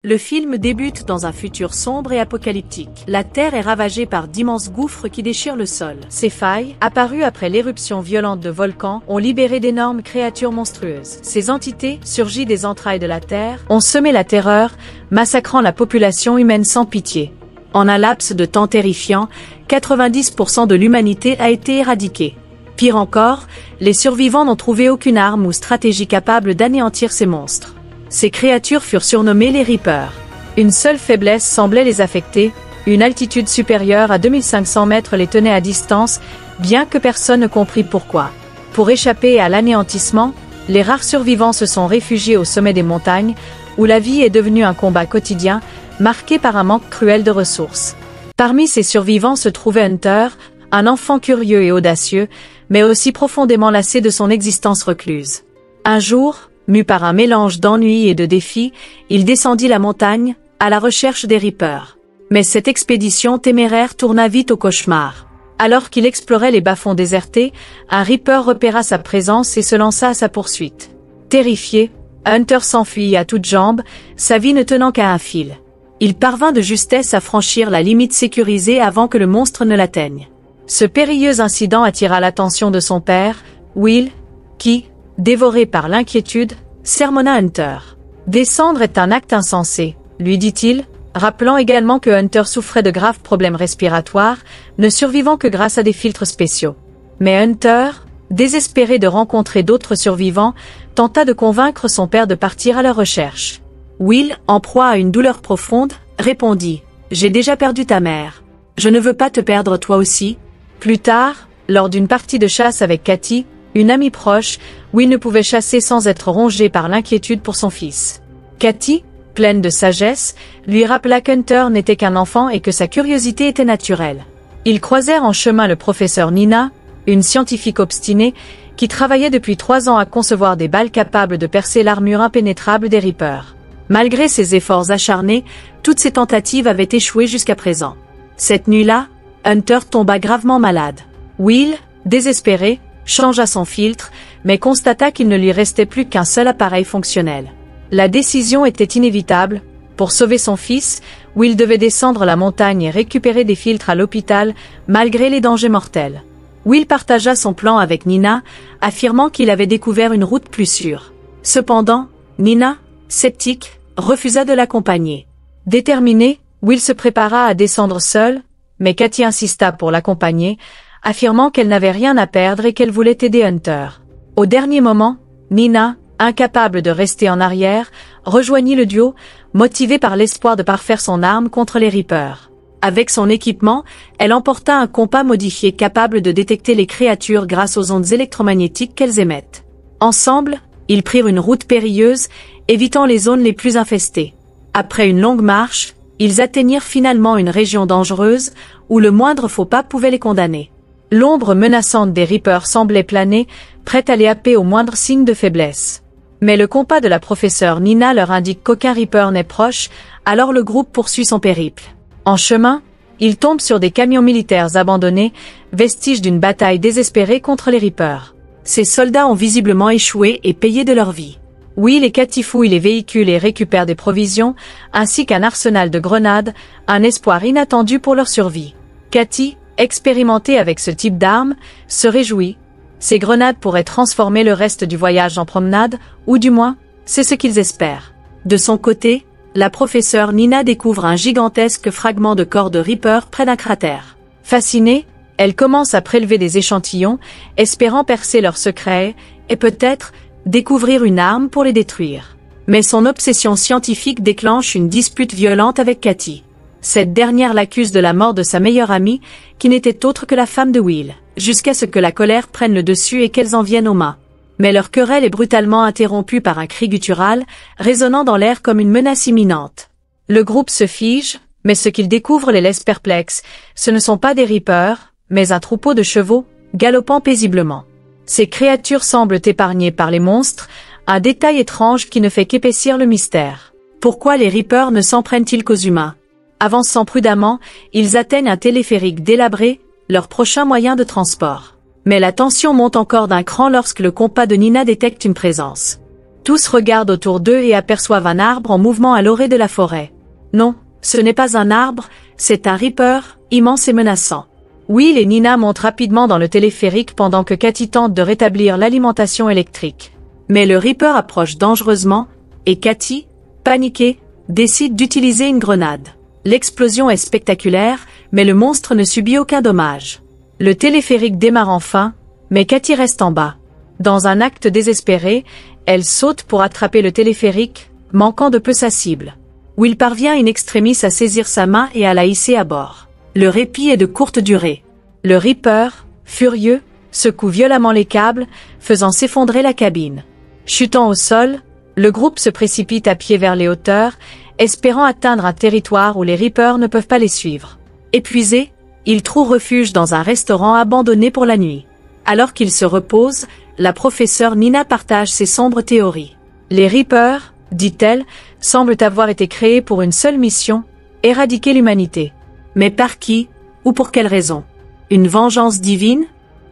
Le film débute dans un futur sombre et apocalyptique. La Terre est ravagée par d'immenses gouffres qui déchirent le sol. Ces failles, apparues après l'éruption violente de volcans, ont libéré d'énormes créatures monstrueuses. Ces entités, surgies des entrailles de la Terre, ont semé la terreur, massacrant la population humaine sans pitié. En un laps de temps terrifiant, 90% de l'humanité a été éradiquée. Pire encore, les survivants n'ont trouvé aucune arme ou stratégie capable d'anéantir ces monstres. Ces créatures furent surnommées les Reapers. Une seule faiblesse semblait les affecter, une altitude supérieure à 2500 mètres les tenait à distance, bien que personne ne comprit pourquoi. Pour échapper à l'anéantissement, les rares survivants se sont réfugiés au sommet des montagnes, où la vie est devenue un combat quotidien, marqué par un manque cruel de ressources. Parmi ces survivants se trouvait Hunter, un enfant curieux et audacieux, mais aussi profondément lassé de son existence recluse. Un jour, mu par un mélange d'ennui et de défis, il descendit la montagne, à la recherche des Reapers. Mais cette expédition téméraire tourna vite au cauchemar. Alors qu'il explorait les bas-fonds désertés, un Reaper repéra sa présence et se lança à sa poursuite. Terrifié, Hunter s'enfuit à toutes jambes, sa vie ne tenant qu'à un fil. Il parvint de justesse à franchir la limite sécurisée avant que le monstre ne l'atteigne. Ce périlleux incident attira l'attention de son père, Will, qui, dévoré par l'inquiétude, sermonna Hunter. « Descendre est un acte insensé », lui dit-il, rappelant également que Hunter souffrait de graves problèmes respiratoires, ne survivant que grâce à des filtres spéciaux. Mais Hunter, désespéré de rencontrer d'autres survivants, tenta de convaincre son père de partir à leur recherche. Will, en proie à une douleur profonde, répondit « J'ai déjà perdu ta mère. Je ne veux pas te perdre toi aussi. » Plus tard, lors d'une partie de chasse avec Katie, une amie proche, Will ne pouvait chasser sans être rongé par l'inquiétude pour son fils. Katie, pleine de sagesse, lui rappela qu'Hunter n'était qu'un enfant et que sa curiosité était naturelle. Ils croisèrent en chemin le professeur Nina, une scientifique obstinée, qui travaillait depuis 3 ans à concevoir des balles capables de percer l'armure impénétrable des Reapers. Malgré ses efforts acharnés, toutes ses tentatives avaient échoué jusqu'à présent. Cette nuit-là, Hunter tomba gravement malade. Will, désespéré, changea son filtre, mais constata qu'il ne lui restait plus qu'un seul appareil fonctionnel. La décision était inévitable. Pour sauver son fils, Will devait descendre la montagne et récupérer des filtres à l'hôpital, malgré les dangers mortels. Will partagea son plan avec Nina, affirmant qu'il avait découvert une route plus sûre. Cependant, Nina, sceptique, refusa de l'accompagner. Déterminé, Will se prépara à descendre seul, mais Katie insista pour l'accompagner, affirmant qu'elle n'avait rien à perdre et qu'elle voulait aider Hunter. Au dernier moment, Nina, incapable de rester en arrière, rejoignit le duo, motivée par l'espoir de parfaire son arme contre les Reapers. Avec son équipement, elle emporta un compas modifié capable de détecter les créatures grâce aux ondes électromagnétiques qu'elles émettent. Ensemble, ils prirent une route périlleuse, évitant les zones les plus infestées. Après une longue marche, ils atteignirent finalement une région dangereuse, où le moindre faux pas pouvait les condamner. L'ombre menaçante des Reapers semblait planer, prête à les happer au moindre signe de faiblesse. Mais le compas de la professeure Nina leur indique qu'aucun Reaper n'est proche, alors le groupe poursuit son périple. En chemin, ils tombent sur des camions militaires abandonnés, vestiges d'une bataille désespérée contre les Reapers. Ces soldats ont visiblement échoué et payé de leur vie. Will et Katie fouillent les véhicules et récupèrent des provisions, ainsi qu'un arsenal de grenades, un espoir inattendu pour leur survie. Katie, expérimentée avec ce type d'arme, se réjouit. Ces grenades pourraient transformer le reste du voyage en promenade, ou du moins, c'est ce qu'ils espèrent. De son côté, la professeure Nina découvre un gigantesque fragment de corps de Reaper près d'un cratère. Fascinée, elle commence à prélever des échantillons, espérant percer leur secret, et peut-être, découvrir une arme pour les détruire. Mais son obsession scientifique déclenche une dispute violente avec Katie. Cette dernière l'accuse de la mort de sa meilleure amie, qui n'était autre que la femme de Will, jusqu'à ce que la colère prenne le dessus et qu'elles en viennent aux mains. Mais leur querelle est brutalement interrompue par un cri guttural, résonnant dans l'air comme une menace imminente. Le groupe se fige, mais ce qu'ils découvrent les laisse perplexes. Ce ne sont pas des Reapers, mais un troupeau de chevaux, galopant paisiblement. Ces créatures semblent épargnées par les monstres, un détail étrange qui ne fait qu'épaissir le mystère. Pourquoi les Reapers ne s'en prennent-ils qu'aux humains? Avançant prudemment, ils atteignent un téléphérique délabré, leur prochain moyen de transport. Mais la tension monte encore d'un cran lorsque le compas de Nina détecte une présence. Tous regardent autour d'eux et aperçoivent un arbre en mouvement à l'orée de la forêt. Non, ce n'est pas un arbre, c'est un Reaper, immense et menaçant. Will et Nina montent rapidement dans le téléphérique pendant que Katie tente de rétablir l'alimentation électrique. Mais le Reaper approche dangereusement, et Katie, paniquée, décide d'utiliser une grenade. L'explosion est spectaculaire, mais le monstre ne subit aucun dommage. Le téléphérique démarre enfin, mais Katie reste en bas. Dans un acte désespéré, elle saute pour attraper le téléphérique, manquant de peu sa cible. Will parvient in extremis à saisir sa main et à la hisser à bord. Le répit est de courte durée. Le Reaper, furieux, secoue violemment les câbles, faisant s'effondrer la cabine. Chutant au sol, le groupe se précipite à pied vers les hauteurs, espérant atteindre un territoire où les Reapers ne peuvent pas les suivre. Épuisés, ils trouvent refuge dans un restaurant abandonné pour la nuit. Alors qu'ils se reposent, la professeure Nina partage ses sombres théories. Les Reapers, dit-elle, semblent avoir été créés pour une seule mission, éradiquer l'humanité. Mais par qui, ou pour quelle raison? Une vengeance divine?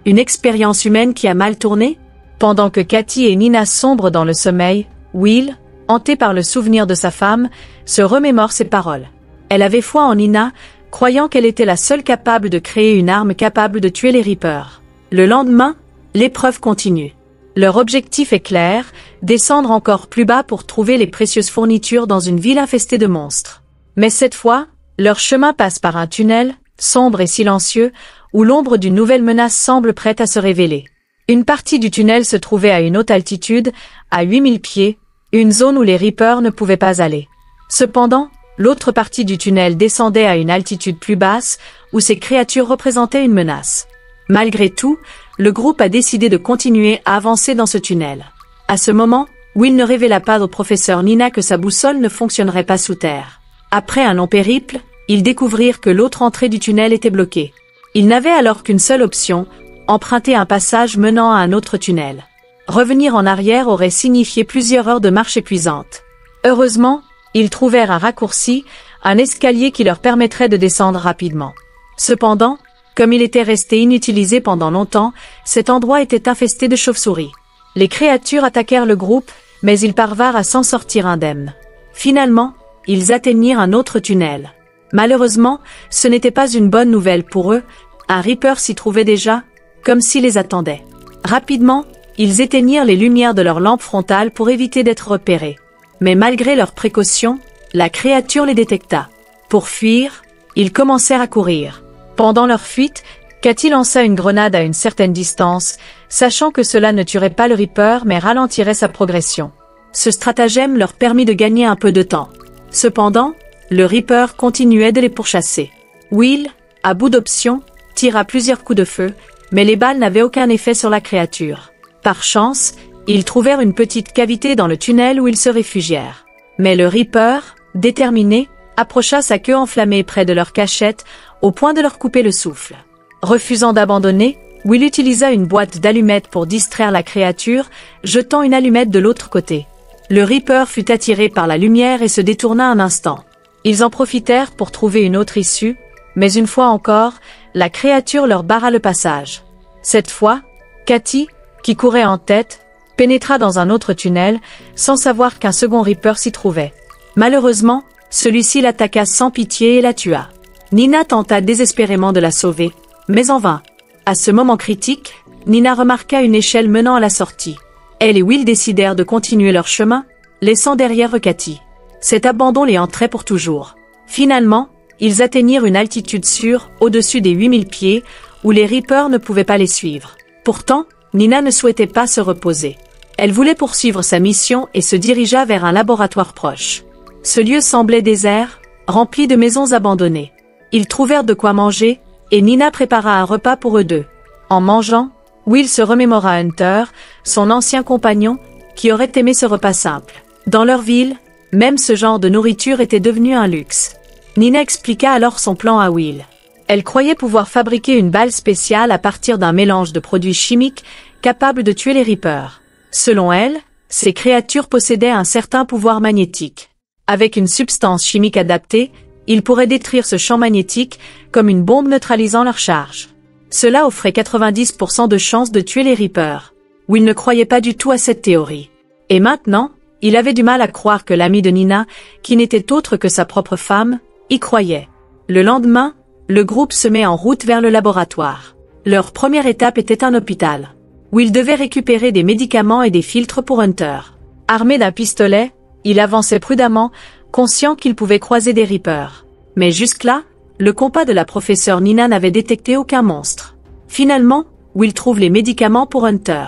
Une expérience humaine qui a mal tourné? Pendant que Katie et Nina sombrent dans le sommeil, Will, hanté par le souvenir de sa femme, se remémore ses paroles. Elle avait foi en Nina, croyant qu'elle était la seule capable de créer une arme capable de tuer les Reapers. Le lendemain, l'épreuve continue. Leur objectif est clair, descendre encore plus bas pour trouver les précieuses fournitures dans une ville infestée de monstres. Mais cette fois, leur chemin passe par un tunnel, sombre et silencieux, où l'ombre d'une nouvelle menace semble prête à se révéler. Une partie du tunnel se trouvait à une haute altitude, à 8000 pieds, une zone où les Reapers ne pouvaient pas aller. Cependant, l'autre partie du tunnel descendait à une altitude plus basse, où ces créatures représentaient une menace. Malgré tout, le groupe a décidé de continuer à avancer dans ce tunnel. À ce moment, Will ne révéla pas au professeur Nina que sa boussole ne fonctionnerait pas sous terre. Après un long périple, ils découvrirent que l'autre entrée du tunnel était bloquée. Ils n'avaient alors qu'une seule option, emprunter un passage menant à un autre tunnel. Revenir en arrière aurait signifié plusieurs heures de marche épuisante. Heureusement, ils trouvèrent un raccourci, un escalier qui leur permettrait de descendre rapidement. Cependant, comme il était resté inutilisé pendant longtemps, cet endroit était infesté de chauves-souris. Les créatures attaquèrent le groupe, mais ils parvinrent à s'en sortir indemnes. Finalement, ils atteignirent un autre tunnel. Malheureusement, ce n'était pas une bonne nouvelle pour eux, un Reaper s'y trouvait déjà, comme s'il les attendait. Rapidement, ils éteignirent les lumières de leur lampe frontale pour éviter d'être repérés. Mais malgré leurs précautions, la créature les détecta. Pour fuir, ils commencèrent à courir. Pendant leur fuite, Katie lança une grenade à une certaine distance, sachant que cela ne tuerait pas le Reaper mais ralentirait sa progression. Ce stratagème leur permit de gagner un peu de temps. Cependant, le Reaper continuait de les pourchasser. Will, à bout d'options, tira plusieurs coups de feu, mais les balles n'avaient aucun effet sur la créature. Par chance, ils trouvèrent une petite cavité dans le tunnel où ils se réfugièrent. Mais le Reaper, déterminé, approcha sa queue enflammée près de leur cachette, au point de leur couper le souffle. Refusant d'abandonner, Will utilisa une boîte d'allumettes pour distraire la créature, jetant une allumette de l'autre côté. Le Reaper fut attiré par la lumière et se détourna un instant. Ils en profitèrent pour trouver une autre issue, mais une fois encore, la créature leur barra le passage. Cette fois, Katie, qui courait en tête, pénétra dans un autre tunnel, sans savoir qu'un second Reaper s'y trouvait. Malheureusement, celui-ci l'attaqua sans pitié et la tua. Nina tenta désespérément de la sauver, mais en vain. À ce moment critique, Nina remarqua une échelle menant à la sortie. Elle et Will décidèrent de continuer leur chemin, laissant derrière eux Katie. Cet abandon les hantrait pour toujours. Finalement, ils atteignirent une altitude sûre, au-dessus des 8000 pieds, où les Reapers ne pouvaient pas les suivre. Pourtant, Nina ne souhaitait pas se reposer. Elle voulait poursuivre sa mission et se dirigea vers un laboratoire proche. Ce lieu semblait désert, rempli de maisons abandonnées. Ils trouvèrent de quoi manger, et Nina prépara un repas pour eux deux. En mangeant, Will se remémora Hunter, son ancien compagnon, qui aurait aimé ce repas simple. Dans leur ville, même ce genre de nourriture était devenu un luxe. Nina expliqua alors son plan à Will. Elle croyait pouvoir fabriquer une balle spéciale à partir d'un mélange de produits chimiques capables de tuer les Reapers. Selon elle, ces créatures possédaient un certain pouvoir magnétique. Avec une substance chimique adaptée, ils pourraient détruire ce champ magnétique comme une bombe neutralisant leur charge. Cela offrait 90% de chances de tuer les Reapers. Will ne croyait pas du tout à cette théorie. Et maintenant, il avait du mal à croire que l'ami de Nina, qui n'était autre que sa propre femme, y croyait. Le lendemain, le groupe se met en route vers le laboratoire. Leur première étape était un hôpital, où ils devaient récupérer des médicaments et des filtres pour Hunter. Armé d'un pistolet, il avançait prudemment, conscient qu'il pouvait croiser des Reapers. Mais jusque-là, le compas de la professeure Nina n'avait détecté aucun monstre. Finalement, Will trouve les médicaments pour Hunter.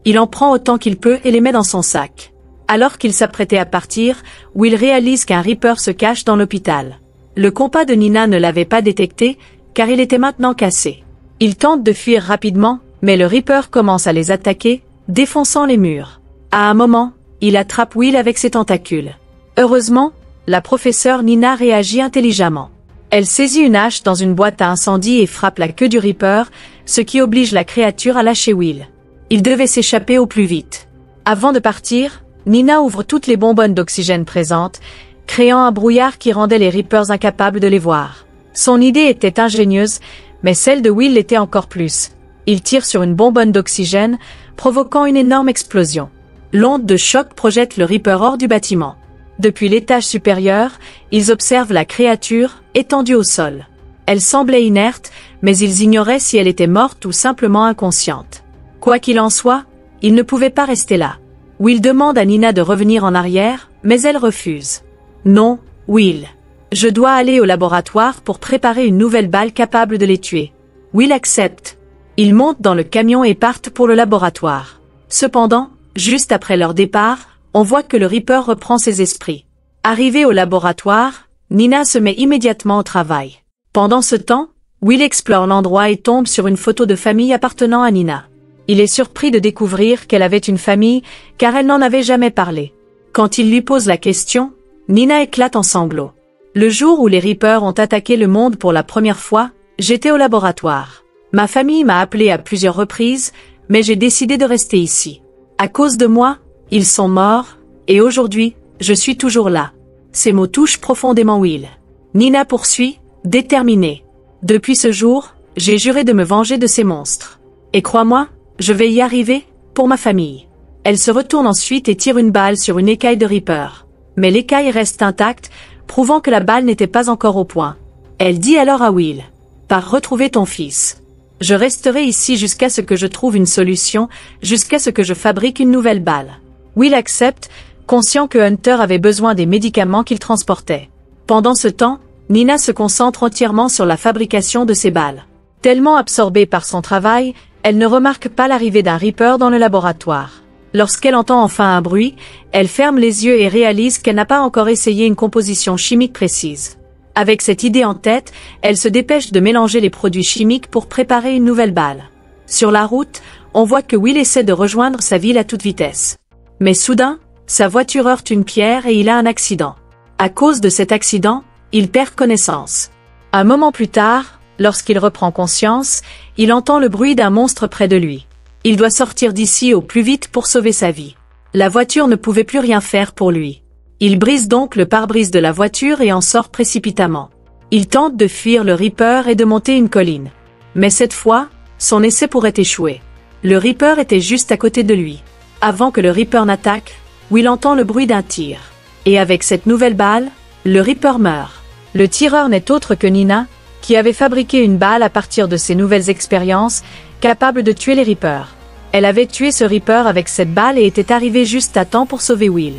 Il en prend autant qu'il peut et les met dans son sac. Alors qu'il s'apprêtait à partir, Will réalise qu'un Reaper se cache dans l'hôpital. Le compas de Nina ne l'avait pas détecté, car il était maintenant cassé. Il tente de fuir rapidement, mais le Reaper commence à les attaquer, défonçant les murs. À un moment, il attrape Will avec ses tentacules. Heureusement, la professeure Nina réagit intelligemment. Elle saisit une hache dans une boîte à incendie et frappe la queue du Reaper, ce qui oblige la créature à lâcher Will. Il devait s'échapper au plus vite. Avant de partir, Nina ouvre toutes les bonbonnes d'oxygène présentes, créant un brouillard qui rendait les Reapers incapables de les voir. Son idée était ingénieuse, mais celle de Will l'était encore plus. Il tire sur une bonbonne d'oxygène, provoquant une énorme explosion. L'onde de choc projette le Reaper hors du bâtiment. Depuis l'étage supérieur, ils observent la créature, étendue au sol. Elle semblait inerte, mais ils ignoraient si elle était morte ou simplement inconsciente. Quoi qu'il en soit, ils ne pouvaient pas rester là. Will demande à Nina de revenir en arrière, mais elle refuse. Non, Will. Je dois aller au laboratoire pour préparer une nouvelle balle capable de les tuer. Will accepte. Ils montent dans le camion et partent pour le laboratoire. Cependant, juste après leur départ, on voit que le Reaper reprend ses esprits. Arrivé au laboratoire, Nina se met immédiatement au travail. Pendant ce temps, Will explore l'endroit et tombe sur une photo de famille appartenant à Nina. Il est surpris de découvrir qu'elle avait une famille, car elle n'en avait jamais parlé. Quand il lui pose la question, Nina éclate en sanglots. Le jour où les Reapers ont attaqué le monde pour la première fois, j'étais au laboratoire. Ma famille m'a appelé à plusieurs reprises, mais j'ai décidé de rester ici. À cause de moi, ils sont morts, et aujourd'hui, je suis toujours là. Ces mots touchent profondément Will. Nina poursuit, déterminée. Depuis ce jour, j'ai juré de me venger de ces monstres. Et crois-moi, je vais y arriver, pour ma famille. Elle se retourne ensuite et tire une balle sur une écaille de Reaper. Mais l'écaille reste intacte, prouvant que la balle n'était pas encore au point. Elle dit alors à Will, « Pars retrouver ton fils. Je resterai ici jusqu'à ce que je trouve une solution, jusqu'à ce que je fabrique une nouvelle balle. » Will accepte, conscient que Hunter avait besoin des médicaments qu'il transportait. Pendant ce temps, Nina se concentre entièrement sur la fabrication de ses balles. Tellement absorbée par son travail, elle ne remarque pas l'arrivée d'un Reaper dans le laboratoire. Lorsqu'elle entend enfin un bruit, elle ferme les yeux et réalise qu'elle n'a pas encore essayé une composition chimique précise. Avec cette idée en tête, elle se dépêche de mélanger les produits chimiques pour préparer une nouvelle balle. Sur la route, on voit que Will essaie de rejoindre sa ville à toute vitesse. Mais soudain, sa voiture heurte une pierre et il a un accident. À cause de cet accident, il perd connaissance. Un moment plus tard, lorsqu'il reprend conscience, il entend le bruit d'un monstre près de lui. Il doit sortir d'ici au plus vite pour sauver sa vie. La voiture ne pouvait plus rien faire pour lui. Il brise donc le pare-brise de la voiture et en sort précipitamment. Il tente de fuir le Reaper et de monter une colline. Mais cette fois, son essai pourrait échouer. Le Reaper était juste à côté de lui. Avant que le Reaper n'attaque, Will entend le bruit d'un tir. Et avec cette nouvelle balle, le Reaper meurt. Le tireur n'est autre que Nina, qui avait fabriqué une balle à partir de ses nouvelles expériences, capable de tuer les Reapers. Elle avait tué ce Reaper avec cette balle et était arrivée juste à temps pour sauver Will.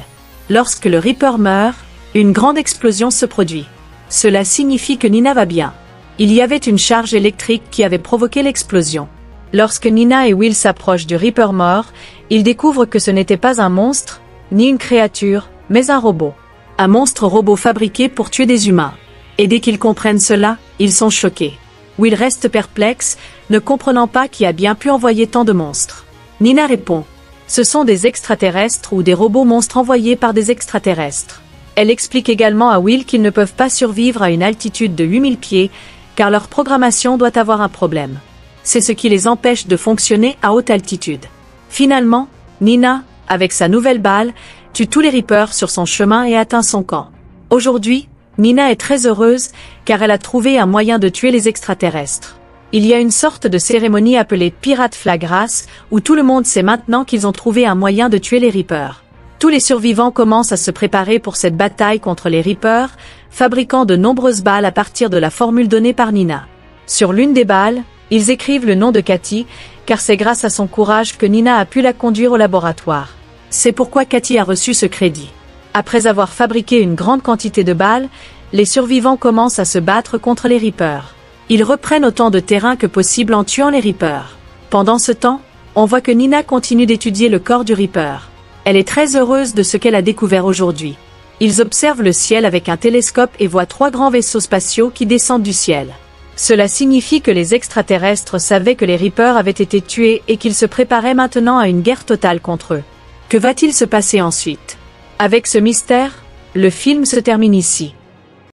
Lorsque le Reaper meurt, une grande explosion se produit. Cela signifie que Nina va bien. Il y avait une charge électrique qui avait provoqué l'explosion. Lorsque Nina et Will s'approchent du Reaper mort, ils découvrent que ce n'était pas un monstre, ni une créature, mais un robot. Un monstre robot fabriqué pour tuer des humains. Et dès qu'ils comprennent cela, ils sont choqués. Will reste perplexe, ne comprenant pas qui a bien pu envoyer tant de monstres. Nina répond. Ce sont des extraterrestres ou des robots monstres envoyés par des extraterrestres. Elle explique également à Will qu'ils ne peuvent pas survivre à une altitude de 8000 pieds, car leur programmation doit avoir un problème. C'est ce qui les empêche de fonctionner à haute altitude. Finalement, Nina, avec sa nouvelle balle, tue tous les Reapers sur son chemin et atteint son camp. Aujourd'hui, Nina est très heureuse, car elle a trouvé un moyen de tuer les extraterrestres. Il y a une sorte de cérémonie appelée Pirate Flag Race, où tout le monde sait maintenant qu'ils ont trouvé un moyen de tuer les Reapers. Tous les survivants commencent à se préparer pour cette bataille contre les Reapers, fabriquant de nombreuses balles à partir de la formule donnée par Nina. Sur l'une des balles, ils écrivent le nom de Katie, car c'est grâce à son courage que Nina a pu la conduire au laboratoire. C'est pourquoi Katie a reçu ce crédit. Après avoir fabriqué une grande quantité de balles, les survivants commencent à se battre contre les Reapers. Ils reprennent autant de terrain que possible en tuant les Reapers. Pendant ce temps, on voit que Nina continue d'étudier le corps du Reaper. Elle est très heureuse de ce qu'elle a découvert aujourd'hui. Ils observent le ciel avec un télescope et voient 3 grands vaisseaux spatiaux qui descendent du ciel. Cela signifie que les extraterrestres savaient que les Reapers avaient été tués et qu'ils se préparaient maintenant à une guerre totale contre eux. Que va-t-il se passer ensuite? Avec ce mystère, le film se termine ici.